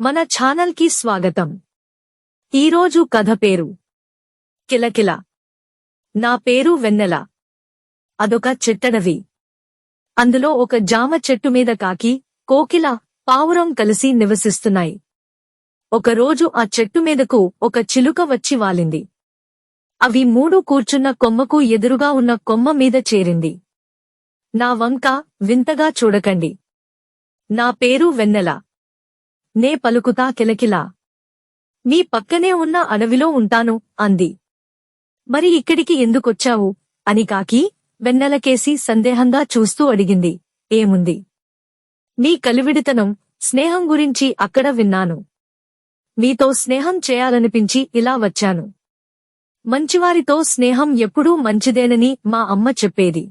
మన ఛానల్ కి స్వాగతం. ఈరోజు కథ పేరు కిలకిల. నా పేరు వెన్నెల. అదొక చిట్టడవి. అందులో ఒక జామ చెట్టు మీద కాకి, కోకిల, పావురం కలిసి నివసిస్తున్నాయి. ఒకరోజు ఆ చెట్టు మీదకు ఒక చిలుక వచ్చి వాలింది. అవి మూడు కూర్చున్న కొమ్మకు ఎదురుగా ఉన్న కొమ్మ మీద చేరింది. నా వంక వింతగా చూడకండి. నా పేరు వెన్నెల. నే పలుకుతా కిలకిలా. మీ పక్కనే ఉన్న అడవిలో ఉంటాను అంది. మరి ఇక్కడికి ఎందుకొచ్చావు అని కాకి వెన్నెలకేసి సందేహంగా చూస్తూ అడిగింది. ఏముంది? మీ కలివిడితనం, స్నేహం గురించి అక్కడ విన్నాను. మీతో స్నేహం చేయాలనిపించి ఇలా వచ్చాను. మంచివారితో స్నేహం ఎప్పుడూ మంచిదేనని మా అమ్మ చెప్పేది.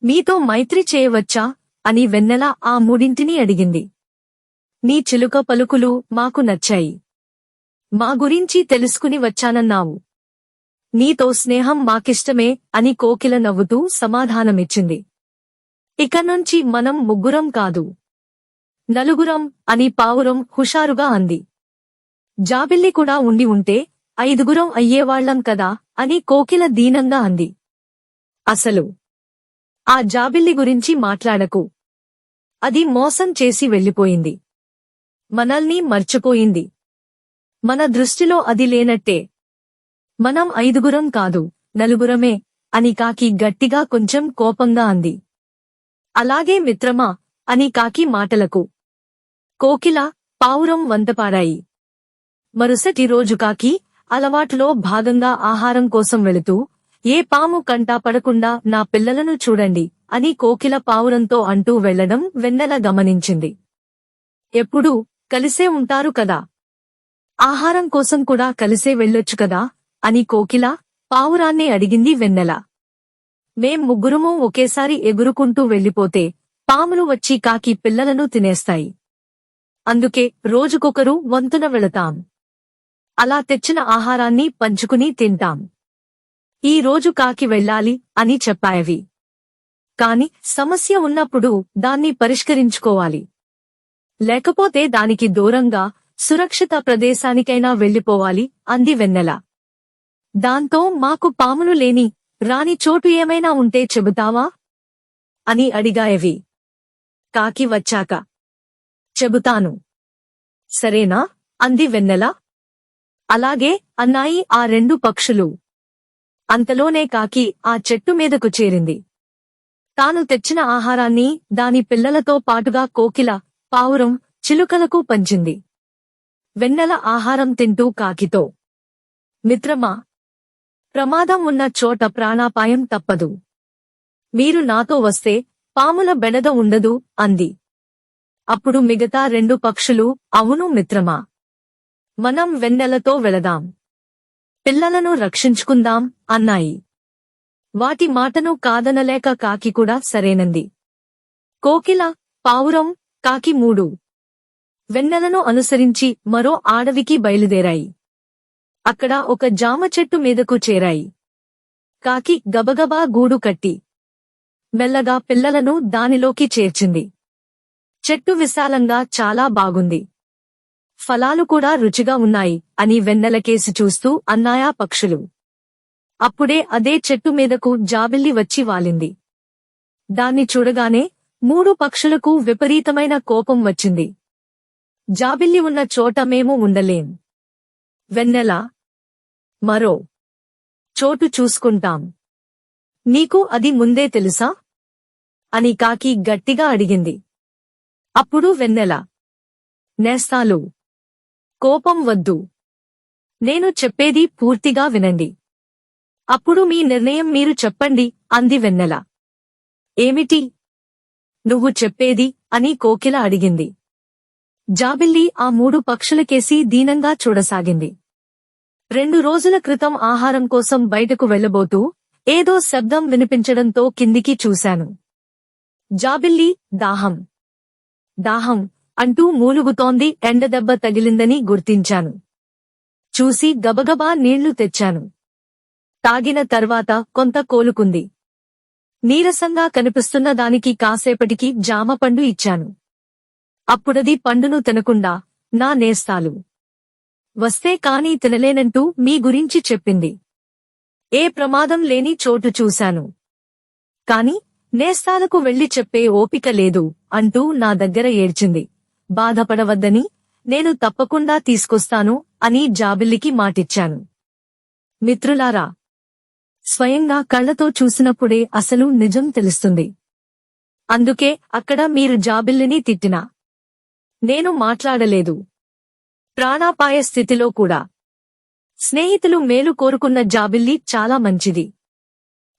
మీతో మైత్రి చేయవచ్చా అని వెన్నెల ఆ మూడింటిని అడిగింది. నీ చిలుక పలుకులు మాకు నచ్చాయి. మా గురించి తెలుసుకుని వచ్చానన్నావు. నీతో స్నేహం మాకిష్టమే అని కోకిల నవ్వుతూ సమాధానమిచ్చింది. ఇకనుంచి మనం ముగ్గురం కాదు, నలుగురం అని పావురం హుషారుగా అంది. జాబిల్లి కూడా ఉండి ఉంటే 5గురం అయ్యేవాళ్లం కదా అని కోకిల దీనంగా అంది. అసలు ఆ జాబిల్లి గురించి మాట్లాడకు. అది మోసం చేసి వెళ్ళిపోయింది. మనల్ని మర్చిపోయింది. మన దృష్టిలో అది లేనట్టే. మనం 5గురం కాదు, నలుగురమే అని కాకి గట్టిగా కొంచెం కోపంగా అంది. అలాగే మిత్రమా అని కాకి మాటలకు కోకిల, పావురం వంతపాడాయి. మరుసటి రోజు కాకి అలవాటులో భాగంగా ఆహారం కోసం వెళుతూ, ఏ పాము కంటా పడకుండా నా పిల్లలను చూడండి అని కోకిల పావురంతో అంటూ వెళ్లడం వెన్నెల గమనించింది. ఎప్పుడూ కలిసే ఉంటారు కదా, ఆహారం కోసం కూడా కలిసే వెళ్ళొచ్చు కదా అని కోకిల, పావురాన్నే అడిగింది వెన్నెల. మేం ముగ్గురమూ ఒకేసారి ఎగురుకుంటూ వెళ్ళిపోతే పాములు వచ్చి కాకి పిల్లలను తినేస్తాయి. అందుకే రోజుకొకరు వంతున వెళతాం. అలా తెచ్చిన ఆహారాన్ని పంచుకుని తింటాం. ఈ రోజు కాకి వెళ్ళాలి అని చెప్పాయవి. కాని సమస్య ఉన్నప్పుడు దాన్ని పరిష్కరించుకోవాలి. లేకపోతే దానికి దూరంగా సురక్షిత ప్రదేశానికైనా వెళ్ళిపోవాలి అంది వెన్నెల. దాంతో మాకు పాములు లేని రాని చోటు ఏమైనా ఉంటే చెబుతావా అని అడిగాయవి. కాకి వచ్చాక చెబుతాను, సరేనా అంది వెన్నెల. అలాగే అన్నాయి ఆ రెండు పక్షులు. అంతలోనే కాకి ఆ చెట్టు మీదకు చేరింది. తాను తెచ్చిన ఆహారాన్ని దాని పిల్లలతో పాటుగా కోకిల, పావురం, చిలుకలకు పంచింది. వెన్నెల ఆహారం తింటూ కాకితో, మిత్రమా, ప్రమాదం ఉన్న చోట ప్రాణాపాయం తప్పదు. మీరు నాతో వస్తే పాముల బెడద ఉండదు అంది. అప్పుడు మిగతా రెండు పక్షులు, అవును మిత్రమా, మనం వెన్నెలతో వెళదాం, పిల్లలను రక్షించుకుందాం అన్నాయి. వాటి మాటను కాదనలేక కాకి కూడా సరేనంది. కోకిల, పావురం, కాకి మూడు వెన్నెలను అనుసరించి మరో అడవికి బయలుదేరాయి. అక్కడ ఒక జామ చెట్టు మీదకు చేరాయి. కాకి గబగబా గూడు కట్టి మెల్లగా పిల్లలను దానిలోకి చేర్చింది. చెట్టు విశాలంగా చాలా బాగుంది. ఫలాలు కూడా రుచిగా ఉన్నాయి అని వెన్నెలకేసి చూస్తూ అన్నాయా పక్షులు. అప్పుడే అదే చెట్టు మీదకు జాబిల్లి వచ్చి వాలింది. దాన్ని చూడగానే మూడు పక్షులకు విపరీతమైన కోపం వచ్చింది. జాబిల్లి ఉన్న చోట మేము ఉండలేం. వెన్నెల, మరో చోటు చూసుకుంటాం. నీకు అది ముందే తెలుసా అని కాకి గట్టిగా అడిగింది. అప్పుడు వెన్నెల, నేస్తాలు, కోపం వద్దు. నేను చెప్పేది పూర్తిగా వినండి. అప్పుడు మీ నిర్ణయం మీరు చెప్పండి అంది వెన్నెల. ఏమిటి నువ్వు చెప్పేది అని కోకిల అడిగింది. జాబిల్లి ఆ మూడు పక్షులకేసి దీనంగా చూడసాగింది. 2 రోజుల క్రితం ఆహారం కోసం బయటకు వెళ్లబోతూ ఏదో శబ్దం వినిపించడంతో కిందికి చూశాను. జాబిల్లి దాహం దాహం అంటూ మూలుగుతోంది. ఎండదెబ్బ తగిలిందని గుర్తించాను. చూసి గబగబా నీళ్లు తెచ్చాను. తాగిన తర్వాత కొంత కోలుకుంది. నీరసంగా కనిపిస్తున్న దానికి కాసేపటికి జామపండు ఇచ్చాను. అప్పుడది పండును తినకుండా నా నేస్తాలు వస్తే కానీ తినలేనంటూ మీ గురించి చెప్పింది. ఏ ప్రమాదం లేని చోటు చూశాను. కాని నేస్తాలకు వెళ్లి చెప్పే ఓపిక లేదు అంటూ నా దగ్గర ఏడ్చింది. బాధపడవద్దని, నేను తప్పకుండా తీసుకొస్తాను అని జాబిల్లికి మాటిచ్చాను. మిత్రులారా, స్వయంగా కళ్లతో చూసినప్పుడే అసలు నిజం తెలుస్తుంది. అందుకే అక్కడ మీరు జాబిల్లిని తిట్టినా నేను మాట్లాడలేదు. ప్రాణాపాయ స్థితిలో కూడా స్నేహితులు మేలు కోరుకున్న జాబిల్లి చాలా మంచిది.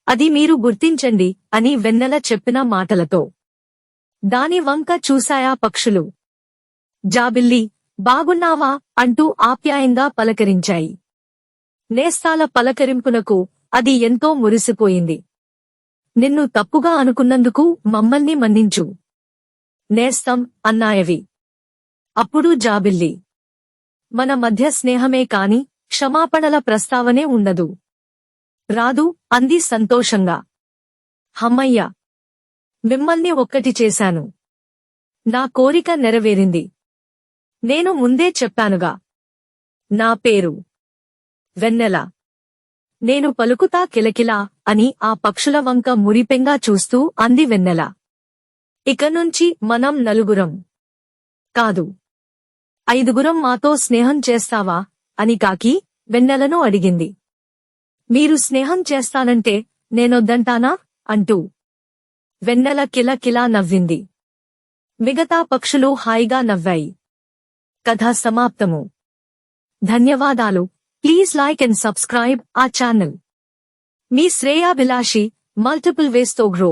అది మీరు గుర్తించండి అని వెన్నెల చెప్పిన మాటలతో దాని వంక చూశాయా పక్షులు. జాబిల్లి, బాగున్నావా అంటూ ఆప్యాయంగా పలకరించాయి. నేస్తాల పలకరింపునకు అది ఎంతో మురిసిపోయింది. నిన్ను తప్పుగా అనుకున్నందుకు మమ్మల్ని మన్నించు నేస్తం అన్నాయవి. అప్పుడు జాబిల్లి, మన మధ్య స్నేహమే కాని క్షమాపణల ప్రస్తావనే ఉండదు. రాదు అంది సంతోషంగా. హమ్మయ్య, మిమ్మల్ని ఒక్కటి చేశాను. నా కోరిక నెరవేరింది. నేను ముందే చెప్పానుగా, నా పేరు వెన్నెల. నేను పలుకుతా కిలకిలా అని ఆ పక్షుల వంక మురిపెంగా చూస్తూ అంది వెన్నెల. ఇక నుంచి మనం నలుగురం కాదు, 5గురం మాతో స్నేహం చేస్తావా అని కాకి వెన్నెలను అడిగింది. మీరు స్నేహం చేస్తానంటే నేనొద్దంటానా అంటూ వెన్నెల కిలకిలా నవ్వింది. మిగతా పక్షులు హాయిగా నవ్వాయి. కథ సమాప్తము. ధన్యవాదాలు. Please like and subscribe our channel. మీ శ్రేయాభిలాషి, మల్టిపుల్ వేస్ తో గ్రో.